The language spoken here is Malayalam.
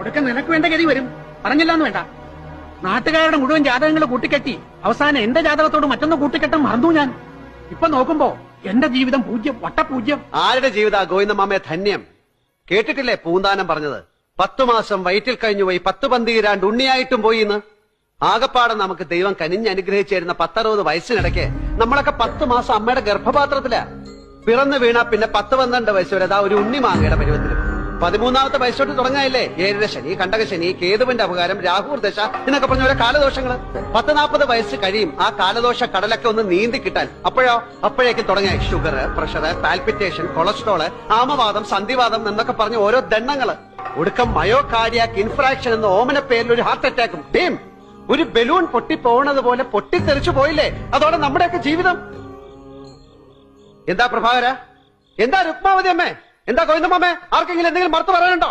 ഇതൊക്കെ നിനക്ക് വേണ്ട ഗതി വരും. പറഞ്ഞില്ലാന്ന് വേണ്ട. നാട്ടുകാരുടെ മുഴുവൻ ജാതകങ്ങൾ കൂട്ടിക്കെട്ടി അവസാനം എന്റെ ജാതകത്തോട് മറ്റൊന്ന് കൂട്ടിക്കെട്ടാൻ മറന്നു ഞാൻ. ഇപ്പൊ നോക്കുമ്പോ എന്റെ ജീവിതം പൂജ്യം, വട്ടപൂജ്യം. ആരുടെ ജീവിത ഗോവിന്ദമാമയെ ധന്യം. കേട്ടിട്ടില്ലേ പൂന്താനം പറഞ്ഞത്? 10 മാസം വയറ്റിൽ കഴിഞ്ഞുപോയി 10 പന്തിരാണ്ട് ഉണ്ണിയായിട്ടും പോയി എന്ന്. ആകപ്പാടെ നമുക്ക് ദൈവം കനിഞ്ഞനുഗ്രഹിച്ചിരുന്ന 10-60 വയസ്സിനിടയ്ക്ക് നമ്മളൊക്കെ 10 മാസം അമ്മയുടെ ഗർഭപാത്രത്തിലാ. പിറന്നു വീണാ പിന്നെ 10-12 വയസ്സ് വരെ അതാ ഒരു ഉണ്ണി മാങ്ങയുടെ പരുവത്തിലും. 13ാമത്തെ വയസ്സോട്ട് തുടങ്ങായില്ലേ 7 ശനി, കണ്ടകശനി, കേതുവിന്റെ അപകാരം, രാഹുർ ദശ എന്നൊക്കെ പറഞ്ഞ ഓരോ കാലദോഷങ്ങള്. 10-40 വയസ്സ് കഴിയും ആ കാലദോഷ കടലൊക്കെ ഒന്ന് നീന്തി കിട്ടാൻ. അപ്പോഴേക്കും തുടങ്ങിയ ഷുഗർ, പ്രഷർ, പാൽപിറ്റേഷൻ, കൊളസ്ട്രോള്, ആമവാദം, സന്ധിവാദം എന്നൊക്കെ പറഞ്ഞ ഓരോ ദണ്ണങ്ങള്. ഒടുക്കം മയോകാർഡിയാക് ഇൻഫ്രാക്ഷൻ എന്ന ഓമന പേരിൽ ഒരു ഹാർട്ട് അറ്റാക്കും. ടീം ഒരു ബലൂൺ പൊട്ടിപ്പോണത് പോലെ പൊട്ടിത്തെറിച്ചു പോയില്ലേ. അതോടെ നമ്മുടെയൊക്കെ ജീവിതം. എന്താ പ്രഭാകര, എന്താ രുക്മാവതി അമ്മേ, എന്താ ഗോവിന്ദമ്മേ, ആർക്കെങ്കിലും എന്തെങ്കിലും മറുത്തു പറയാനുണ്ടോ?